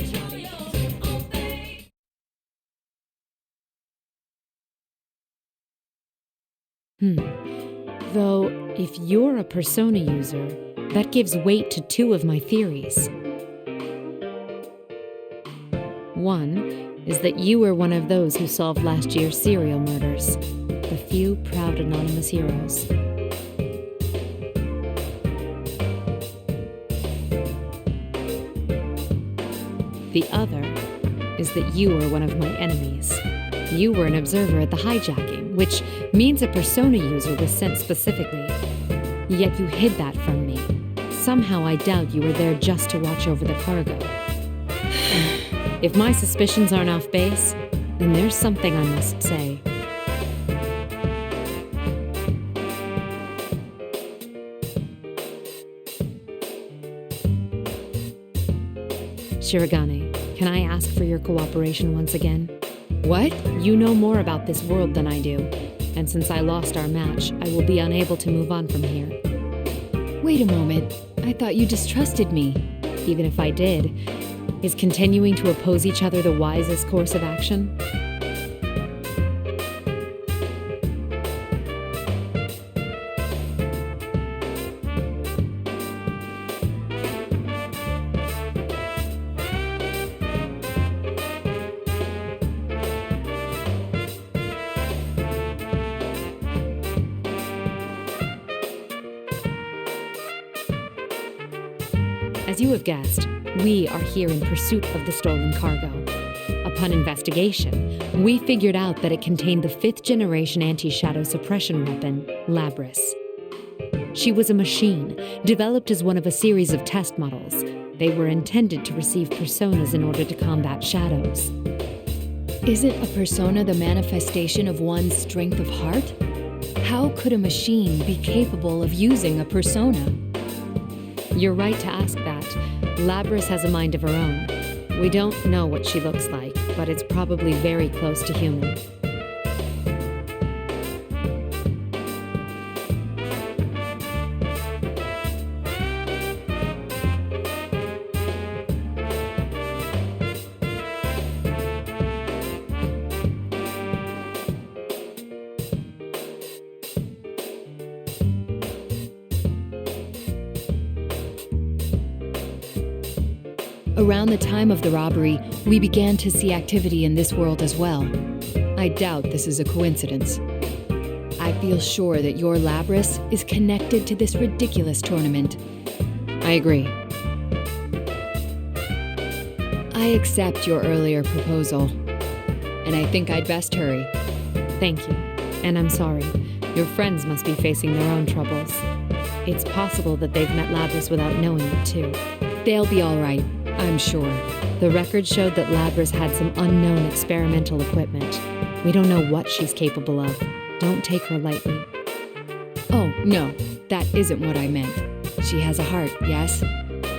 body. Though, if you're a persona user, that gives weight to two of my theories. One is that you were one of those who solved last year's serial murders, the few proud anonymous heroes. The other is that you were one of my enemies. You were an observer at the hijacking, which means a persona user was sent specifically. Yet you hid that from me. Somehow I doubt you were there just to watch over the cargo. If my suspicions aren't off base, then there's something I must say. Shirogane, can I ask for your cooperation once again? What? You know more about this world than I do, and since I lost our match, I will be unable to move on from here. Wait a moment. I thought you distrusted me. Even if I did, is continuing to oppose each other the wisest course of action? As you have guessed, we are here in pursuit of the stolen cargo. Upon investigation, we figured out that it contained the 5th-generation anti-shadow suppression weapon, Labris. She was a machine, developed as one of a series of test models. They were intended to receive personas in order to combat shadows. Isn't a persona the manifestation of one's strength of heart? How could a machine be capable of using a persona? You're right to ask that. Labris has a mind of her own. We don't know what she looks like, but it's probably very close to human. Around the time of the robbery, we began to see activity in this world as well. I doubt this is a coincidence. I feel sure that your Labris is connected to this ridiculous tournament. I agree. I accept your earlier proposal, and I think I'd best hurry. Thank you, and I'm sorry. Your friends must be facing their own troubles. It's possible that they've met Labris without knowing it, too. They'll be all right, I'm sure. The record showed that Labris had some unknown experimental equipment. We don't know what she's capable of. Don't take her lightly. Oh, no, that isn't what I meant. She has a heart, yes?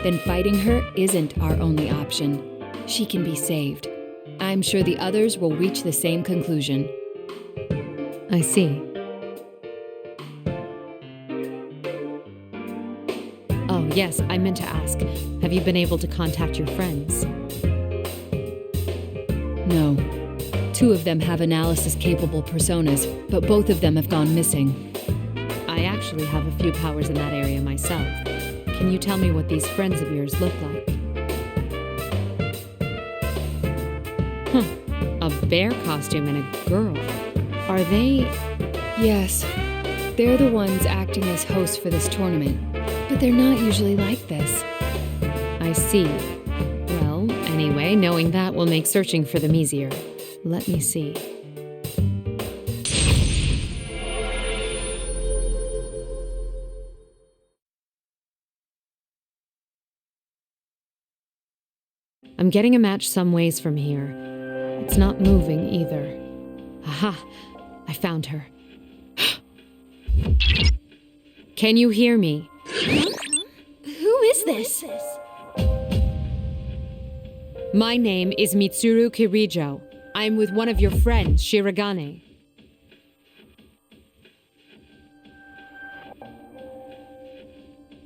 Then fighting her isn't our only option. She can be saved. I'm sure the others will reach the same conclusion. I see. Oh, Yes, I meant to ask, have you been able to contact your friends? No. 2 of them have analysis-capable personas, but both of them have gone missing. I actually have a few powers in that area myself. Can you tell me what these friends of yours look like? A bear costume and a girl. Are they... Yes. They're the ones acting as hosts for this tournament, but they're not usually like this. I see. Well, anyway, knowing that will make searching for them easier. Let me see. I'm getting a match some ways from here. It's not moving either. Aha! I found her. Can you hear me? Who is this? My name is Mitsuru Kirijo. I'm with one of your friends, Shirogane.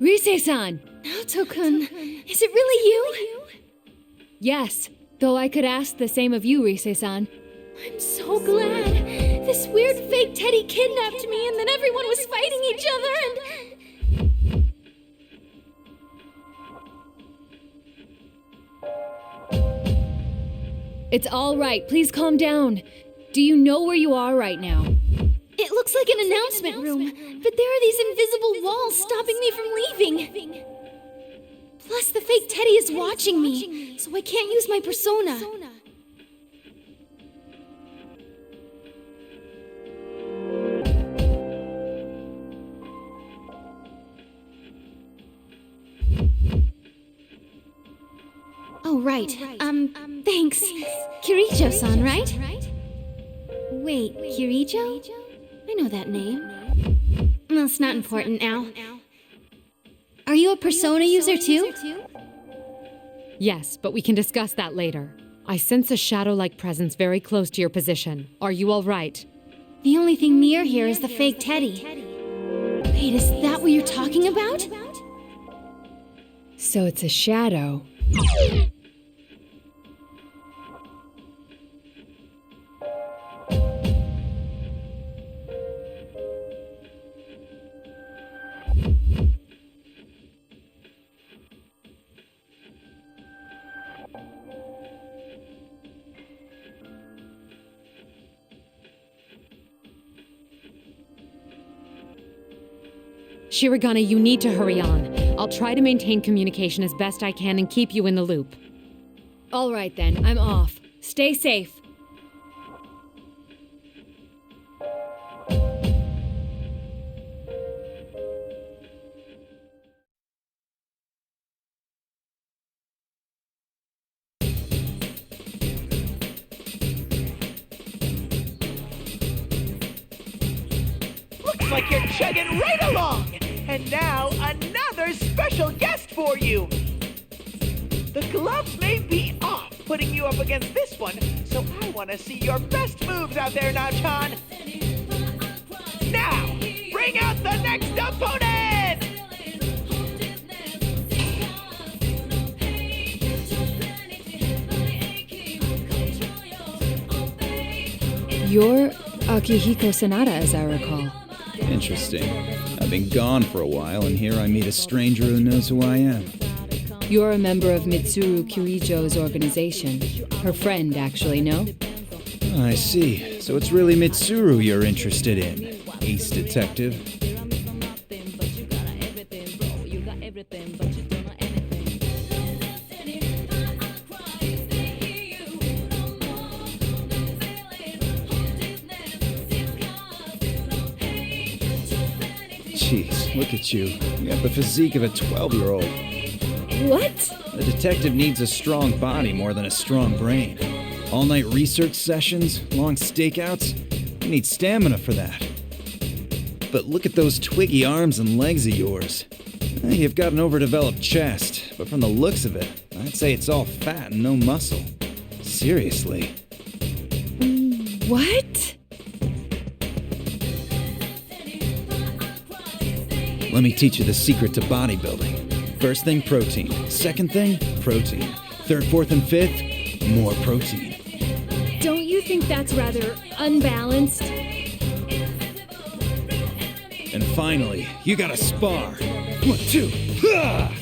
Rise-san! Naoto-kun, is it really you? Yes, though I could ask the same of you, Rise-san. I'm so glad. This weird fake teddy kidnapped me and then everyone was fighting each other and... It's all right, please calm down. Do you know where you are right now? It looks like an announcement room, but there are these invisible walls stopping me from leaving. Plus, the fake teddy is watching me, so I can't use my persona. Oh, right. Thanks. Kirijo-san, right? Wait, Kirijo? I know that name. That's not important now. Are you a persona user too? Yes, but we can discuss that later. I sense a shadow-like presence very close to your position. Are you all right? The only thing near here is the fake teddy. Wait, is that what you're talking about? So it's a shadow. Shirogane, you need to hurry on. I'll try to maintain communication as best I can and keep you in the loop. All right then, I'm off. Stay safe. Looks like you're chugging right along! And now, another special guest for you! The gloves may be off putting you up against this one, so I want to see your best moves out there now, Chan! Now, bring out the next opponent! You're Akihiko Sanada, as I recall. Interesting. I've been gone for a while, and here I meet a stranger who knows who I am. You're a member of Mitsuru Kirijo's organization. Her friend, actually, no? Oh, I see. So it's really Mitsuru you're interested in, ace detective. Jeez, look at you. You got the physique of a 12-year-old. What? A detective needs a strong body more than a strong brain. All-night research sessions, long stakeouts. You need stamina for that. But look at those twiggy arms and legs of yours. You've got an overdeveloped chest, but from the looks of it, I'd say it's all fat and no muscle. Seriously. What? Let me teach you the secret to bodybuilding. First thing, protein. Second thing, protein. Third, fourth, and fifth, more protein. Don't you think that's rather unbalanced? And finally, you gotta spar. 1, 2, ha!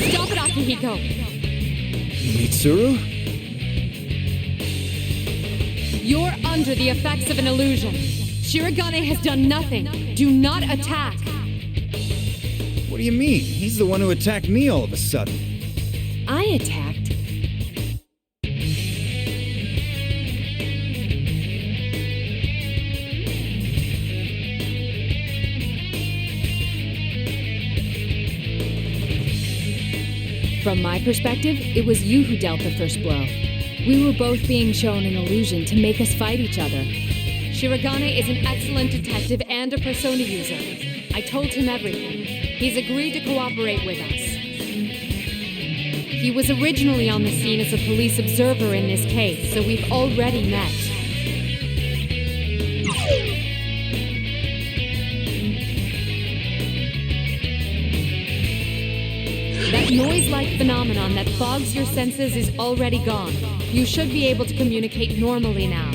Stop it, Akihiko! Mitsuru? You're under the effects of an illusion. Shirogane has done nothing. Do not attack. What do you mean? He's the one who attacked me all of a sudden. I attacked. From my perspective, it was you who dealt the first blow. We were both being shown an illusion to make us fight each other. Shirogane is an excellent detective and a persona user. I told him everything. He's agreed to cooperate with us. He was originally on the scene as a police observer in this case, so we've already met. That noise-like phenomenon that fogs your senses is already gone. You should be able to communicate normally now.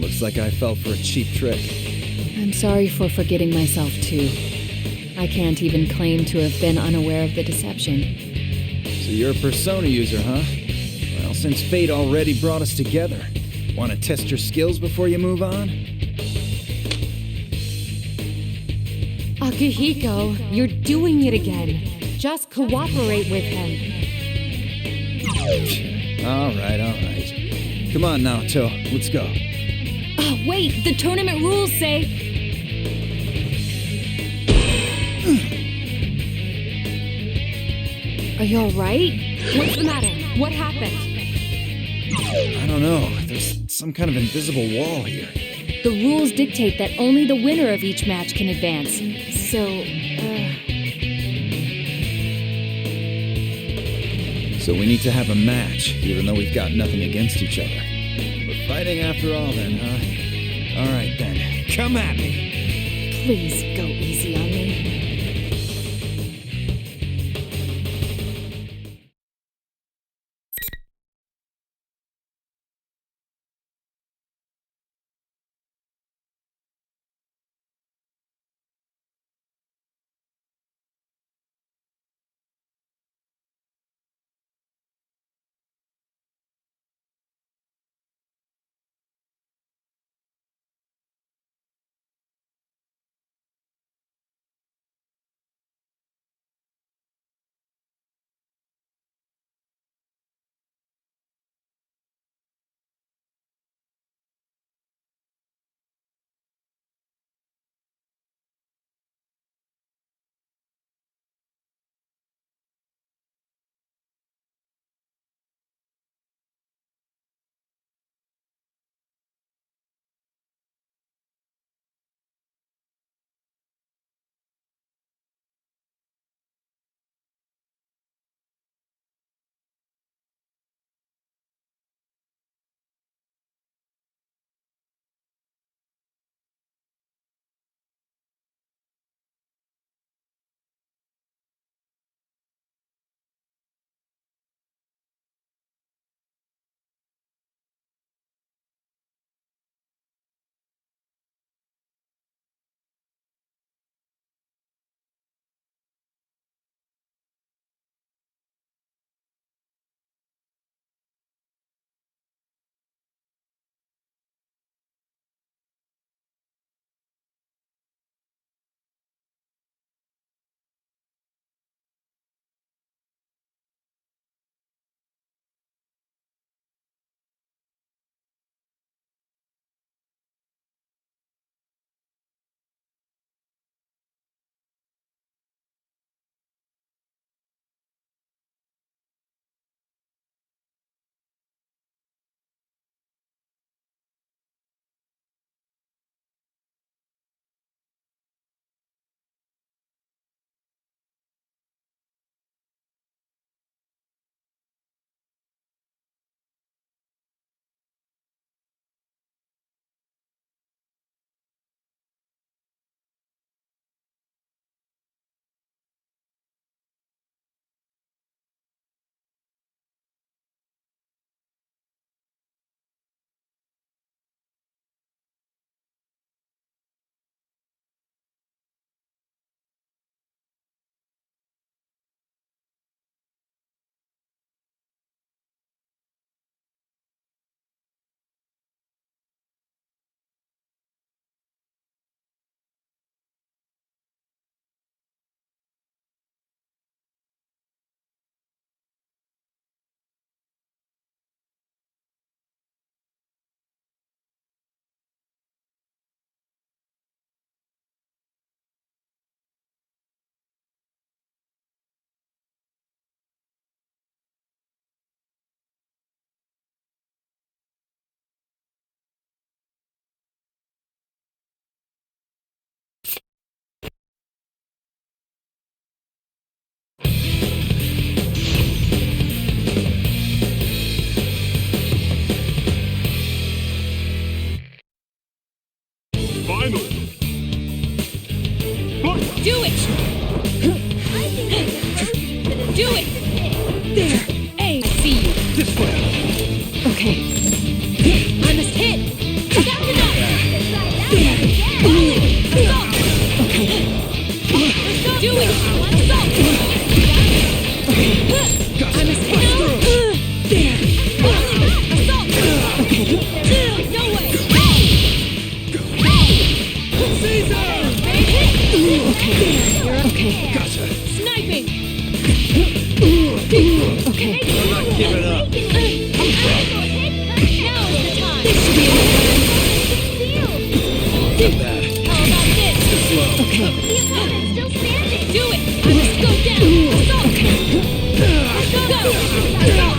Looks like I fell for a cheap trick. I'm sorry for forgetting myself, too. I can't even claim to have been unaware of the deception. So you're a persona user, huh? Well, since fate already brought us together, want to test your skills before you move on? Akihiko, you're doing it again. Just cooperate with him. All right. Come on, Naoto, let's go. Oh, wait, the tournament rules say... Are you alright? What's the matter? What happened? I don't know. There's some kind of invisible wall here. The rules dictate that only the winner of each match can advance. So we need to have a match, even though we've got nothing against each other. We're fighting after all then, huh? All right then, come at me. Please go easy on me. final. Do it! Do it! There! A, see you. This way. Okay. I must hit! That's enough! Okay. Do it! Assault! I must hit! There! Assault! Okay. No way! Caesar! Okay. Okay. Gotcha. Sniping! Okay. I'm not giving up. Now is the time! This should be Not bad. How about this? Too slow. Okay. The opponent's still standing. Do it! I must go down! Assault! Okay. Let's go! Assault!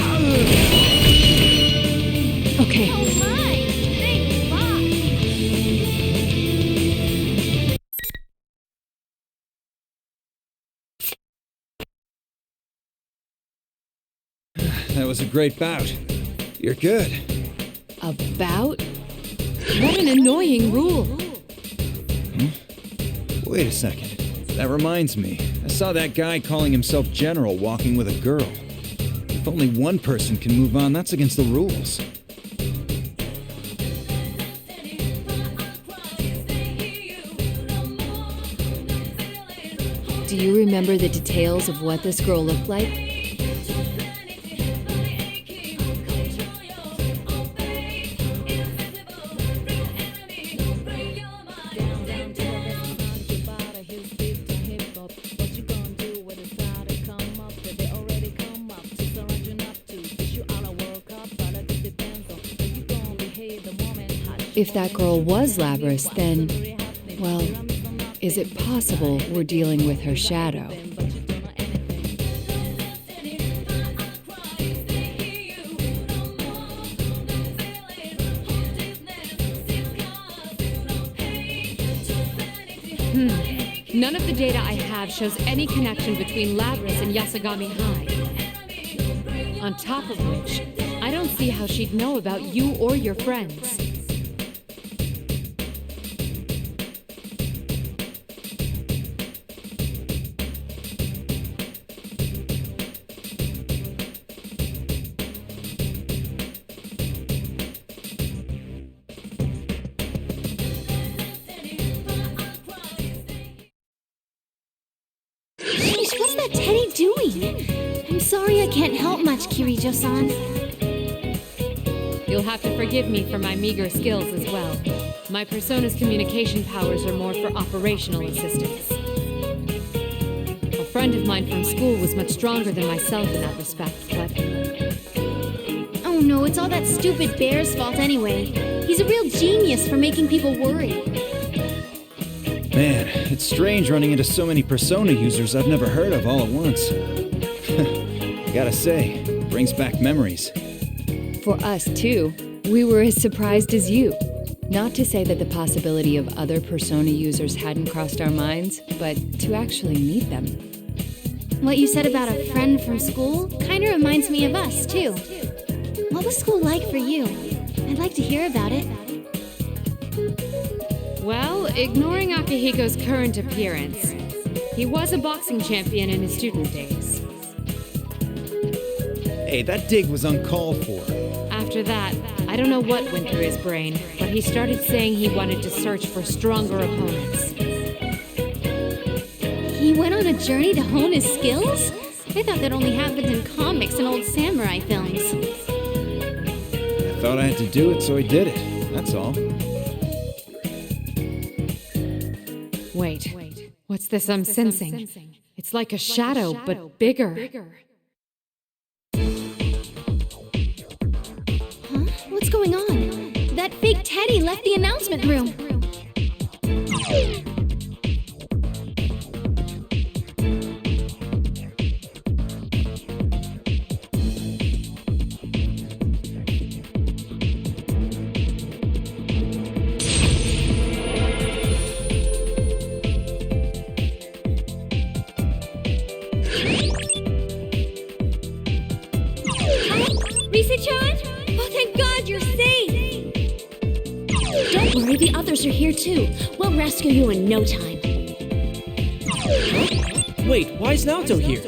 Okay. Oh my! Thanks, Bob. That was a great bout. You're good. About? What an annoying rule. Wait a second. That reminds me. I saw that guy calling himself General walking with a girl. If only one person can move on, that's against the rules. Do you remember the details of what this girl looked like? If that girl was Labrys, then, well, is it possible we're dealing with her shadow? None of the data I have shows any connection between Labrys and Yasagami High. On top of which, I don't see how she'd know about you or your friends. Sheesh, what's that Teddy doing? I'm sorry I can't help much, Kirijo-san. You'll have to forgive me for my meager skills as well. My persona's communication powers are more for operational assistance. A friend of mine from school was much stronger than myself in that respect, but... Oh no, it's all that stupid bear's fault anyway. He's a real genius for making people worry. Man, it's strange running into so many Persona users I've never heard of all at once. Gotta say, brings back memories. For us, too. We were as surprised as you. Not to say that the possibility of other Persona users hadn't crossed our minds, but to actually meet them. What you said about a friend from school kinda reminds me of us, too. What was school like for you? I'd like to hear about it. Well, ignoring Akihiko's current appearance, he was a boxing champion in his student days. Hey, that dig was uncalled for. After that, I don't know what went through his brain, but he started saying he wanted to search for stronger opponents. He went on a journey to hone his skills? I thought that only happened in comics and old samurai films. I thought I had to do it, so I did it. That's all. Wait, what's this I'm sensing? It's like a shadow, but bigger. Huh? What's going on? That fake Teddy left the announcement room. Risa-chan? Oh, thank God you're safe! Don't Don't worry, the others are here too. We'll rescue you in no time. Wait, why is Naoto here?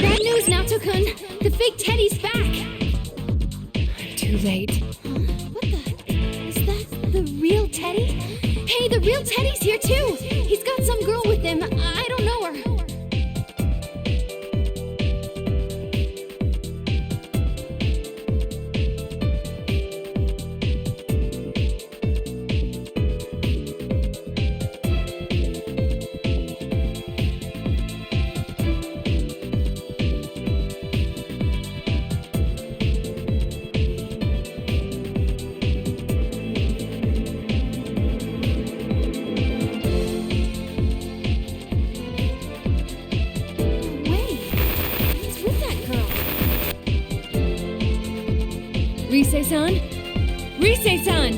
Bad news, Naoto-kun! The fake Teddy's back! Too late. What the? Is that the real Teddy? Hey, the real Teddy's here too! He's got some girl with him. I don't know her. Rise-san? Rise-san!